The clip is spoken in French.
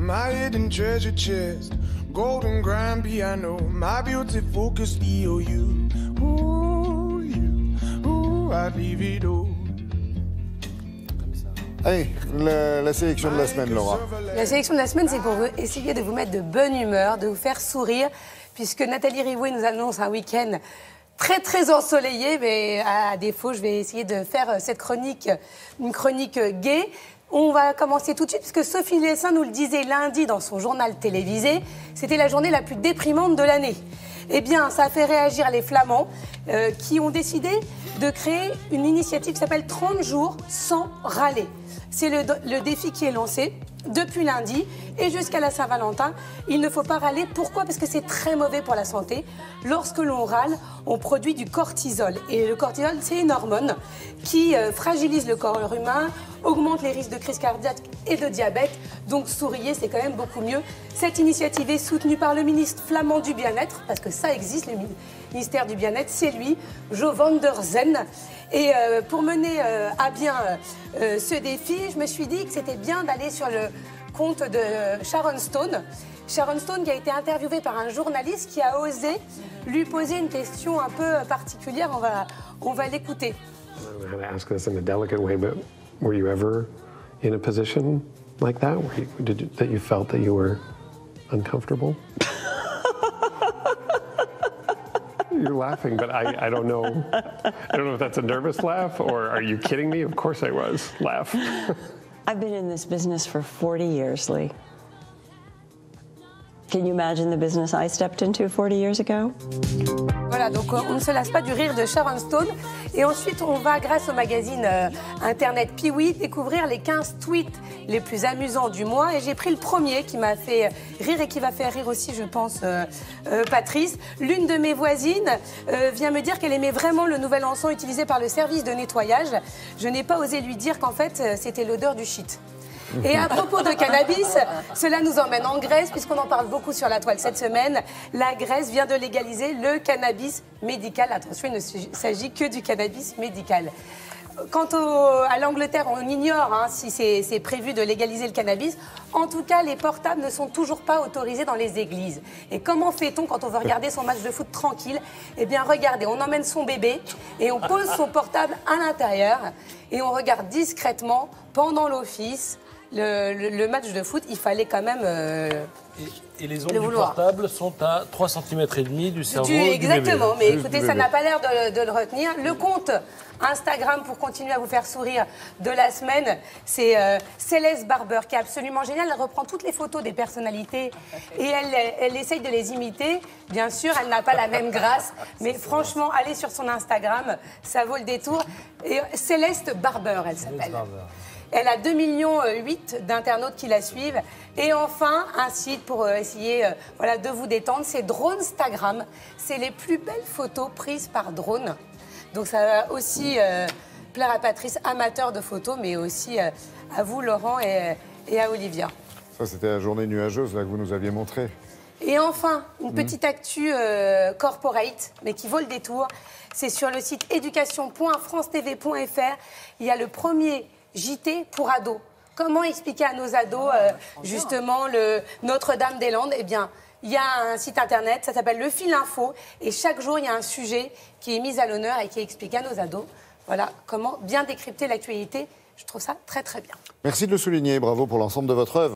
my hidden treasure chest, golden grand piano, my beauty focus EOU. Ooh, I'd leave it all. Allez, la sélection de la semaine, Laura. La sélection de la semaine, c'est pour essayer de vous mettre de bonne humeur, de vous faire sourire, puisque Nathalie Rivouet nous annonce un week-end très très ensoleillé, mais à défaut, je vais essayer de faire cette chronique, une chronique gaie. On va commencer tout de suite, puisque Sophie Lessin nous le disait lundi dans son journal télévisé, c'était la journée la plus déprimante de l'année. Eh bien, ça a fait réagir les Flamands qui ont décidé de créer une initiative qui s'appelle 30 jours sans râler. C'est le défi qui est lancé depuis lundi et jusqu'à la Saint-Valentin. Il ne faut pas râler. Pourquoi? Parce que c'est très mauvais pour la santé. Lorsque l'on râle, on produit du cortisol. Et le cortisol, c'est une hormone qui fragilise le corps humain, augmente les risques de crise cardiaque et de diabète. Donc souriez, c'est quand même beaucoup mieux. Cette initiative est soutenue par le ministre flamand du bien-être, parce que ça existe, le ministère du bien-être, c'est lui, Jo van der Zen. Et pour mener à bien ce défi, je me suis dit que c'était bien d'aller sur le compte de Sharon Stone. Sharon Stone qui a été interviewée par un journaliste qui a osé lui poser une question un peu particulière. On va l'écouter. I'm going to ask this in a delicate way, but were you ever in a position like that, that you felt that you were uncomfortable? You're laughing, but I don't know. I don't know if that's a nervous laugh or are you kidding me? Of course I was. Laugh. I've been in this business for 40 years, Lee. Can you imagine the business I stepped into 40 years ago? Voilà, donc on ne se lasse pas du rire de Sharon Stone. Et ensuite, on va, grâce au magazine internet Piwi, découvrir les 15 tweets les plus amusants du mois. Et j'ai pris le premier qui m'a fait rire et qui va faire rire aussi, je pense, Patrice. L'une de mes voisines vient me dire qu'elle aimait vraiment le nouvel encens utilisé par le service de nettoyage. Je n'ai pas osé lui dire qu'en fait, c'était l'odeur du shit. Et à propos de cannabis, cela nous emmène en Grèce, puisqu'on en parle beaucoup sur la toile cette semaine. La Grèce vient de légaliser le cannabis médical. Attention, il ne s'agit que du cannabis médical. Quant à l'Angleterre, on ignore si c'est prévu de légaliser le cannabis. En tout cas, les portables ne sont toujours pas autorisés dans les églises. Et comment fait-on quand on veut regarder son match de foot tranquille? Eh bien, regardez, on emmène son bébé et on pose son portable à l'intérieur et on regarde discrètement pendant l'office le match de foot. Il fallait quand même et les ondes du portable sont à 3,5 cm du cerveau du exactement, bébé. mais écoutez, ça n'a pas l'air de le retenir. Le compte Instagram, pour continuer à vous faire sourire, de la semaine, c'est Céleste Barber, qui est absolument géniale. Elle reprend toutes les photos des personnalités et elle essaye de les imiter. Bien sûr, elle n'a pas la même grâce, mais franchement, allez sur son Instagram, ça vaut le détour. Et Céleste Barber, elle s'appelle. Elle a 2,8 millions d'internautes qui la suivent. Et enfin, un site pour essayer de vous détendre, c'est Dronestagram. C'est les plus belles photos prises par drone. Donc ça va aussi plaire à Patrice, amateur de photos, mais aussi à vous, Laurent, et à Olivia. Ça, c'était la journée nuageuse là, que vous nous aviez montrée. Et enfin, une petite actu corporate, mais qui vaut le détour. C'est sur le site éducation.francetv.fr. Il y a le premier JT pour ados. Comment expliquer à nos ados, justement, le Notre-Dame-des-Landes? Eh bien, il y a un site internet, ça s'appelle Le Fil Info, et chaque jour, il y a un sujet qui est mis à l'honneur et qui explique à nos ados, voilà, comment bien décrypter l'actualité. Je trouve ça très, très bien. Merci de le souligner, bravo pour l'ensemble de votre œuvre.